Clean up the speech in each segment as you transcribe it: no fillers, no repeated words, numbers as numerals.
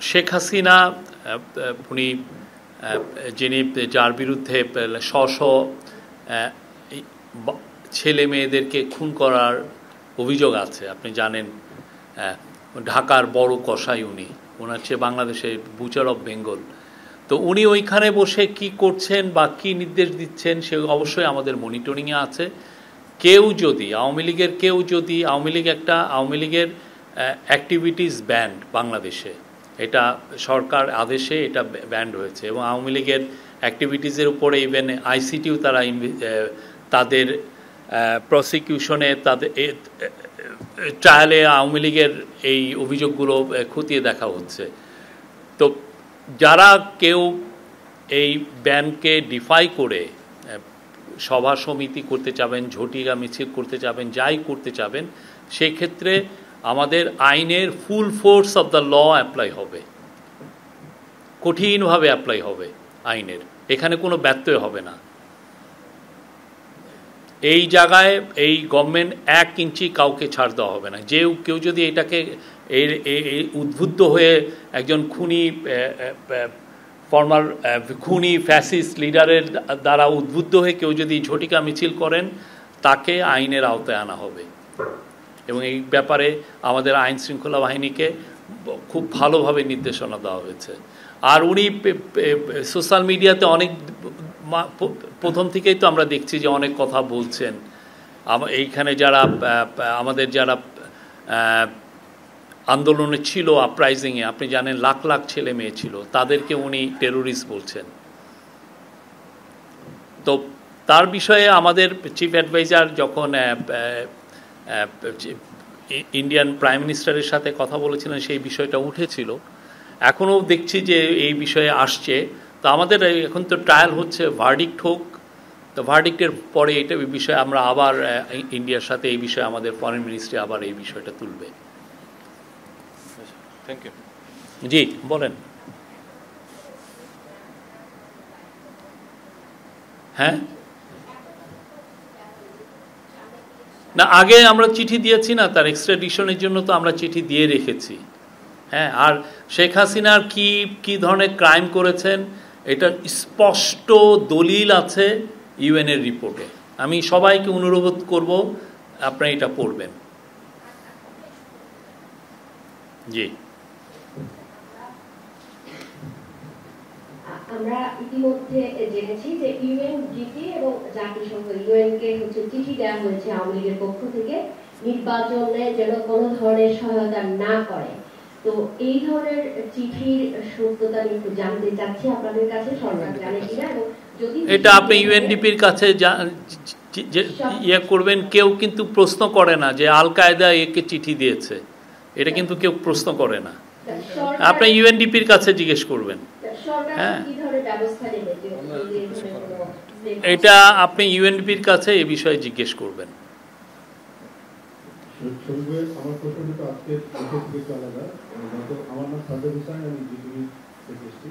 শেখ হাসিনা উনি যিনি যার বিরুদ্ধে ছেলে মেয়েদেরকে খুন করার অভিযোগ আছে, আপনি জানেন, ঢাকার বড় কসাই উনি, ওনার চেয়ে বাংলাদেশে বুচার অফ বেঙ্গল। তো উনি ওইখানে বসে কি করছেন বা কি নির্দেশ দিচ্ছেন সে অবশ্যই আমাদের মনিটরিংয়ে আছে। কেউ যদি আওয়ামী লীগের অ্যাক্টিভিটিস ব্যান্ড বাংলাদেশে, এটা সরকার আদেশে এটা ব্যান্ড হয়েছে, এবং আওয়ামী লীগের অ্যাক্টিভিটিসের উপরে ইভেন আইসিটিও তারা তাদের প্রসিকিউশনে, তাদের ট্রায়ালে আওয়ামী লীগের এই অভিযোগগুলো খতিয়ে দেখা হচ্ছে। তো যারা কেউ এই ব্যানকে ডিফাই করে সভা সমিতি করতে চাবেন, ঝটিকা মিছিল করতে চাবেন, যাই করতে চাবেন, সেই ক্ষেত্রে আমাদের আইনের full force of the law apply হবে, কঠিনভাবে অ্যাপ্লাই হবে আইনের, এখানে কোনো ব্যত্যয় হবে না। এই জায়গায় এই গভর্নমেন্ট 1 ইঞ্চি কাউকে ছাড় দেওয়া হবে না। কেউ যদি এটাকে উদ্বুদ্ধ হয়ে একজন খুনি ফ্যাসিস্ট লিডারের দ্বারা উদ্বুদ্ধ হয়ে কেউ যদি ঝটিকা মিছিল করেন, তাকে আইনের আওতায় আনা হবে। এবং এই ব্যাপারে আমাদের আইন শৃঙ্খলা বাহিনীকে খুব ভালোভাবে নির্দেশনা দেওয়া হয়েছে। আর উনি সোশ্যাল মিডিয়াতে অনেক প্রথম থেকেই তো আমরা দেখছি যে অনেক কথা বলছেন। এইখানে আমাদের যারা আন্দোলনে ছিল, আপরাইজিংয়ে, আপনি জানেন লাখ লাখ ছেলে মেয়ে ছিল, তাদেরকে উনি টেরোরিস্ট বলছেন। তো তার বিষয়ে আমাদের চিফ অ্যাডভাইজার যখন ইন্ডিয়ান প্রাইম মিনিস্টারের সাথে কথা বলেছিলেন, সেই বিষয়টা উঠেছিল। এখনও দেখছি যে এই বিষয়ে আসছে। তো আমাদের এখন তো ট্রায়াল হচ্ছে, ভার্ডিক্ট হোক, তো ভার্ডিক্টের পরে এটা বিষয়ে আমরা আবার ইন্ডিয়ার সাথে এই বিষয়ে আমাদের ফরেন মিনিস্ট্রি আবার এই বিষয়টা তুলবে। Thank you. জি বলেন। হ্যাঁ, না আগে আমরা চিঠি দিয়েছি না, তার এক্সট্রাডিশনের জন্য তো আমরা চিঠি দিয়ে রেখেছি। হ্যাঁ, আর শেখ হাসিনার কি ধরনের ক্রাইম করেছেন এটা স্পষ্ট দলিল আছে ইউএনের রিপোর্টে। আমি সবাইকে অনুরোধ করব আপনারা এটা পড়বেন। জি, আমরা ইতিমধ্যে জেনেছি যে ইউএনডিপি এবং জাতিসংঘ ইউএনকে চিঠি দেওয়া হয়েছে আওয়ামী লীগের পক্ষ থেকে নির্বাচনে যেন কোনো ধরনের সহায়তা না করে। তো এই ধরনের চিঠির সত্যতা নিয়ে একটু জানতে চাচ্ছি আপনাদের কাছে, সরকার জানে কিনা, এবং যদি এটা আপনি ইউএনডিপির কাছে ইয়ে করবেন। কেউ কিন্তু প্রশ্ন করে না যে আল কায়দা একে চিঠি দিয়েছে, এটা কিন্তু কেউ প্রশ্ন করে না। আপনি ইউএনডিপির কাছে জিজ্ঞেস করবেন। হ্যাঁ, এটা আপনি ইউএনডিপির কাছে এই বিষয়ে জিজ্ঞেস করবেন। আমার প্রশ্নটা আজকে একটু আলাদা। আমার নাম সাজ্জাদ হোসেন, আমি জিটিভি থেকে এসেছি।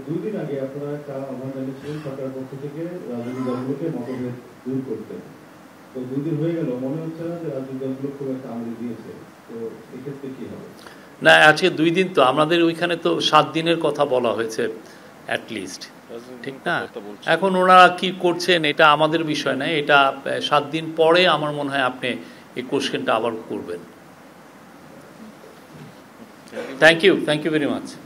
2 দিন আগে আপনারা একটা আহ্বান জানিয়েছিলেন সরকারের পক্ষ থেকে রাজনৈতিক দলগুলোকে মতভেদ দূর করতে। তো 2 দিন হয়ে গেল, মনে হচ্ছে না যে রাজনৈতিক দলগুলো খুব একটা আমল দিয়েছে। তো এক্ষেত্রে কি হবে? না, আজকে 2 দিন তো আমাদের ওইখানে তো 7 দিনের কথা বলা হয়েছে অ্যাটলিস্ট, ঠিক না? এখন ওনারা কি করছেন এটা আমাদের বিষয় নয়, এটা 7 দিন পরে আমার মনে হয় আপনি এই কোশ্চেনটা আবার করবেন। Thank you very much.